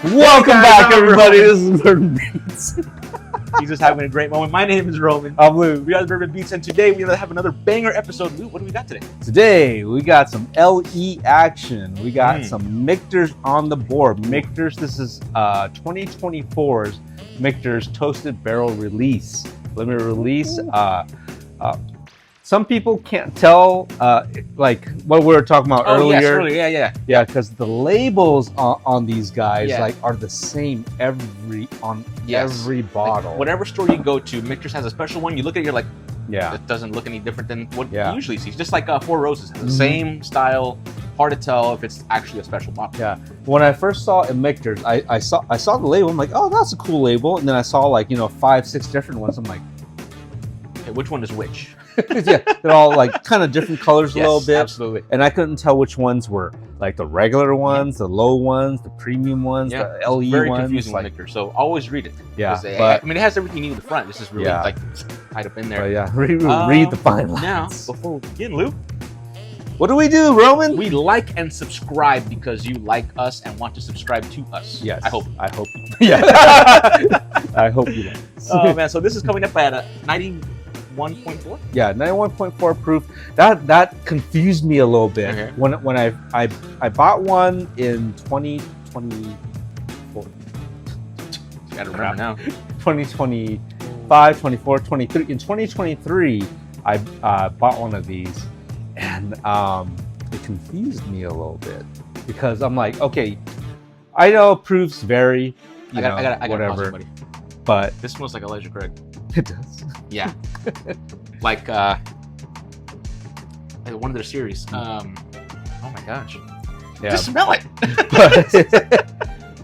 Welcome back, everybody. This is Bourbon Beats. He's just having a great moment. My name is Roman. I'm Lou. We are the Bourbon Beats, and today we have another banger episode. Lou, what do we got today? Today, we got some LE action. We got some Michters on the board. Michters, this is 2024's Michters Toasted Barrel Release. Limited release. Some people can't tell, like what we were talking about earlier. Yes, Yeah, because the labels on these guys are the same every bottle. Like, whatever store you go to, Michter's has a special one. You look at it, you're like, yeah, it doesn't look any different than what you usually see. Just like Four Roses has the same style. Hard to tell if it's actually a special bottle. Yeah. When I first saw it in Michter's, I saw the label. I'm like, oh, that's a cool label. And then I saw 5-6 different ones. I'm like, okay, which one is which? Yeah, they're all like kind of different colors a little bit. Absolutely. And I couldn't tell which ones were like the regular ones, the low ones, the premium ones, the LE ones. Very confusing with Michter, so always read it. Yeah, but I mean, it has everything you need in the front. This is really like tied up in there. But yeah, read the fine lines. Now, before we begin, Lou, what do we do, Roman? we like and subscribe because you like us and want to subscribe to us. Yes, I hope. Yeah, I hope you like. Oh man, so this is coming up at 91.4. Yeah, 91.4 proof. That confused me a little bit. Okay. When I bought one in 2024. You gotta remember now. 2025, 24, 23. In 2023, I bought one of these, and it confused me a little bit because I'm like, okay, I know proofs vary, I got whatever, buddy. but This smells like Elijah Craig. it does. Yeah. like one of their series. Oh my gosh. Yeah. Just smell it.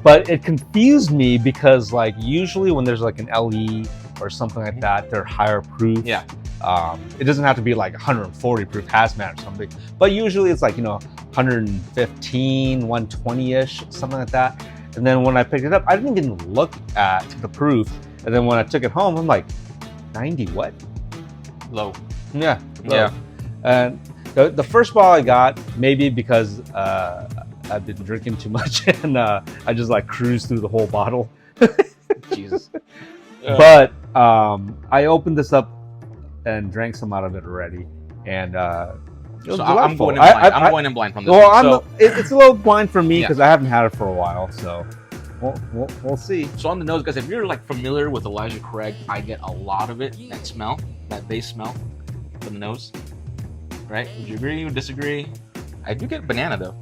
But it confused me because usually when there's an LE or something like that, they're higher proof. Yeah. It doesn't have to be 140 proof hazmat or something, but usually it's 115, 120-ish, something like that. And then when I picked it up, I didn't even look at the proof. And then when I took it home, I'm like, 90 what? Low. Yeah. Low. Yeah. And the first bottle I got, maybe because I've been drinking too much and I just cruised through the whole bottle. Jesus. But I opened this up and drank some out of it already, and it was delightful. I'm going in blind. I'm going in blind from this one. It's a little blind for me because I haven't had it for a while, so we'll see. So on the nose, guys, if you're familiar with Elijah Craig, I get a lot of it, that base smell from the nose. Right? Would you agree? Would disagree? I do get banana though.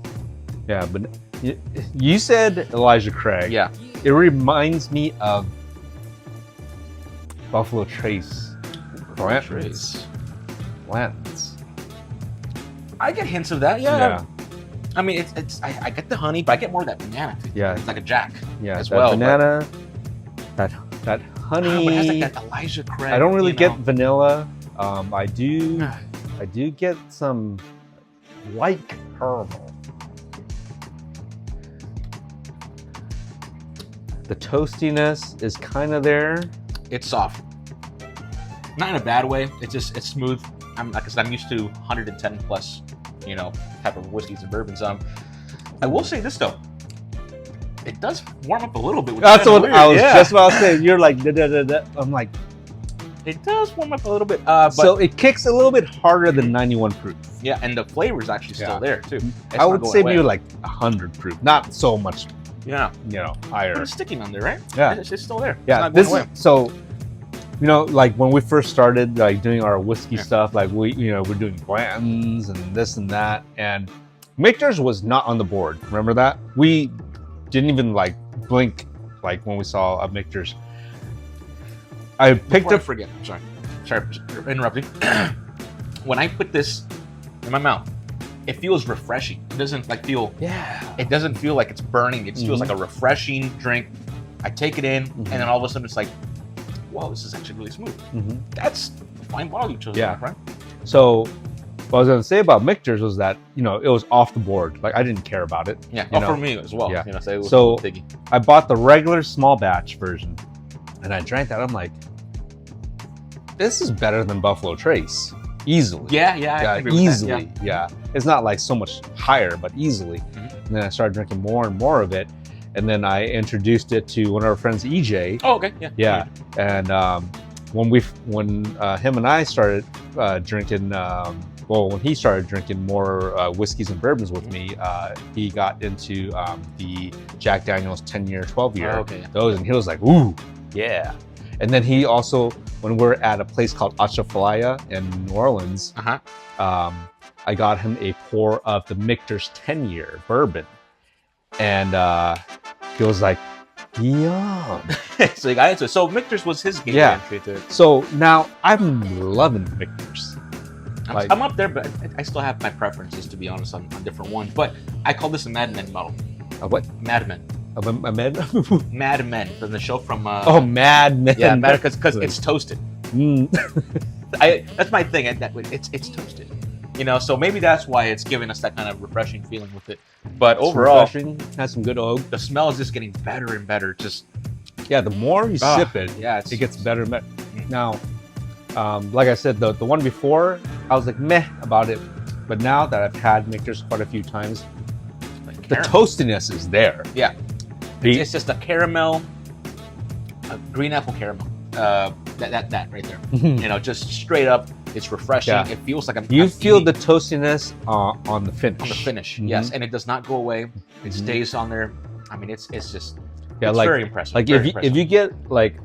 Yeah, but you said Elijah Craig. Yeah. It reminds me of Buffalo Trace. Trace. Blanton's. I get hints of that, yeah. I mean, I get the honey, but I get more of that banana. Yeah. It's like a Jack. Yeah, as that well. banana, that honey. But it has that Elijah Craig. I don't really get vanilla. I do get some light caramel. The toastiness is kind of there. It's soft. Not in a bad way. It's smooth. Like I said, I'm used to 110 plus, type of whiskeys and bourbons. I will say this though, it does warm up a little bit. That's what I was just about to say. You're like, da. I'm like, it does warm up a little bit. So it kicks a little bit harder than 91 proof. Yeah, and the flavor is actually still there too. I would say maybe 100 proof, not so much. Yeah, higher. But it's sticking on there, right? Yeah, it's still there. Yeah, it's not going away. So. When we first started doing our whiskey stuff, we're doing Blanton's and this and that, and Michter's was not on the board. Remember that? We didn't even blink when we saw a Michter's. I picked up. I forget. I'm sorry for interrupting. When I put this in my mouth, it feels refreshing. It doesn't feel. Yeah. It doesn't feel like it's burning. It feels like a refreshing drink. I take it in, and then all of a sudden it's like, whoa, this is actually really smooth. That's a fine bottle you chose, right? So what I was going to say about Michter's was that, it was off the board. I didn't care about it. Yeah, for me as well. Yeah. So I bought the regular small batch version, and I drank that. I'm like, this is better than Buffalo Trace. Easily. Yeah, I agree with easily. That, yeah. It's not so much higher, but easily. And then I started drinking more and more of it. and then I introduced it to one of our friends, EJ. Oh, okay. Yeah. Yeah, and when him and I started drinking, when he started drinking more whiskeys and bourbons with me, he got into the Jack Daniel's 10-year, 12-year. Oh, okay. Those, and he was like, ooh, yeah. And then he also, when we're at a place called Atchafalaya in New Orleans, I got him a pour of the Michter's 10-year bourbon, and he was like, yum. So you got into it. So Michter's was his gateway entry to it. So now I'm loving Michter's. I'm up there, but I still have my preferences, to be honest, on different ones. But I call this a Mad Men model. A what? Mad Men. A Mad Mad Men from the show from. Mad Men. Yeah, because it's toasted. Mm. That's my thing. It's toasted. You know, so maybe that's why it's giving us that kind of refreshing feeling with it. But overall, refreshing, has some good oak. The smell is just getting better and better. Just the more you sip it, it gets better and better. Now, like I said, the one before, I was like meh about it, but now that I've had Michter's quite a few times, the toastiness is there. Yeah, it's just a caramel, a green apple caramel. That right there. You know, just straight up. It's refreshing. Yeah. It feels like you feel the toastiness on the finish. On the finish, yes, and it does not go away. It stays on there. I mean, it's just it's like, very impressive. Like if you get like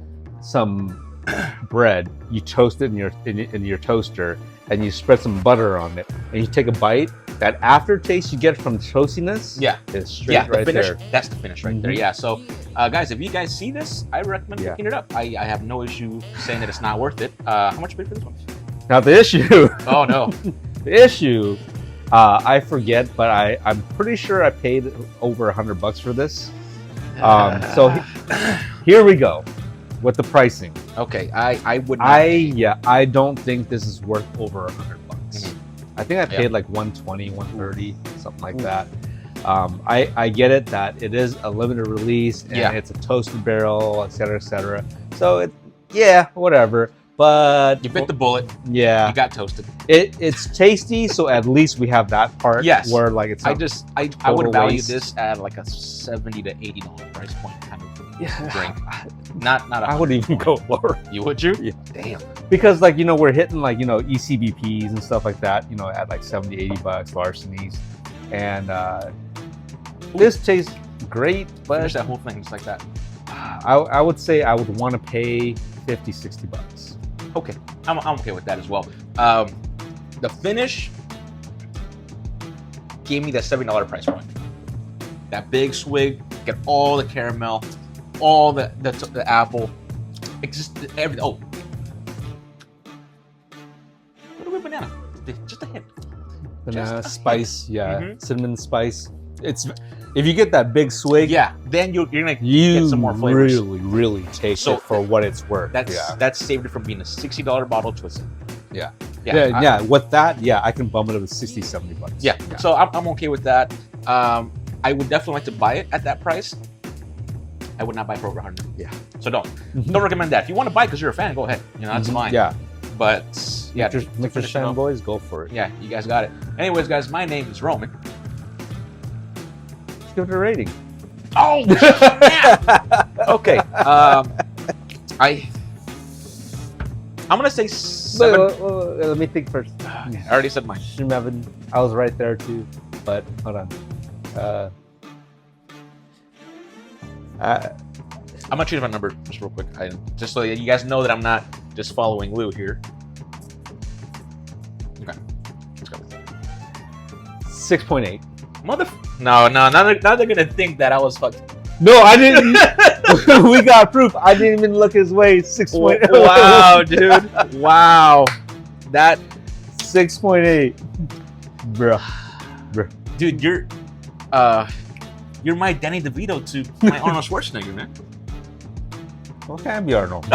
some bread, you toast it in your toaster, and you spread some butter on it, and you take a bite. That aftertaste you get from the toastiness, is straight right finish, there. That's the finish right there. Yeah. So, guys, if you guys see this, I recommend picking it up. I have no issue saying that it's not worth it. How much you paid for this one? Now the issue. Oh no. The issue. I forget, but I'm pretty sure I paid over $100 for this. So here we go with the pricing. Okay, I would. I don't think this is worth over $100. I think I paid like 120, 130, something like that. I get it that it is a limited release and it's a toasted barrel, et cetera. So whatever. But you bit the bullet. Yeah, you got toasted. It's tasty, so at least we have that part. Yes, where like it's. I would value this at like a $70 to $80 price point kind of drink. Not. I would even go lower. You would you? Yeah. Damn. Because like we're hitting like ECBPs and stuff like that. At like $70, $80 larcenies, and this tastes great. But finish that whole thing just like that. I would say I would want to pay $50, $60. Okay, I'm okay with that as well. The finish gave me that $70 price point. That big swig, get all the caramel, all the apple, everything. Oh, a little bit of banana, just a hint. Banana spice, cinnamon spice. If you get that big swig, then you're gonna get some more flavors. Really taste it for what it's worth. That's saved it from being a $60 bottle to a $70. With that, I can bump it up to $60, $70. Yeah. So I'm okay with that. I would definitely like to buy it at that price. I would not buy it for over 100. Yeah. So don't recommend that. If you want to buy it because you're a fan, go ahead. That's fine. Yeah. But Michter's fanboys, go for it. Yeah, you guys got it. Anyways, guys, my name is Roman. Give it a rating. Oh, yeah. Okay. I'm gonna say 7. Let me think first. I already said mine. 7. I was right there too, but hold on. I'm gonna change my number just real quick, just so you guys know that I'm not just following Lou here. Okay, let's go. 6.8. No, now they're gonna think that I was fucked. No, I didn't. We got proof. I didn't even look his way. 6.8. Wow, dude. Wow. That 6.8. Bruh. Dude, you're my Danny DeVito to my Arnold Schwarzenegger, man. Well, can be Arnold.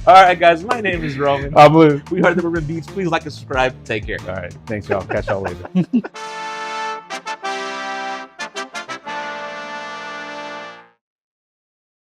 All right, guys. My name is Roman. I'm Lou. We are the Bourbon Beats. Please like and subscribe. Take care. All right. Thanks, y'all. Catch y'all later.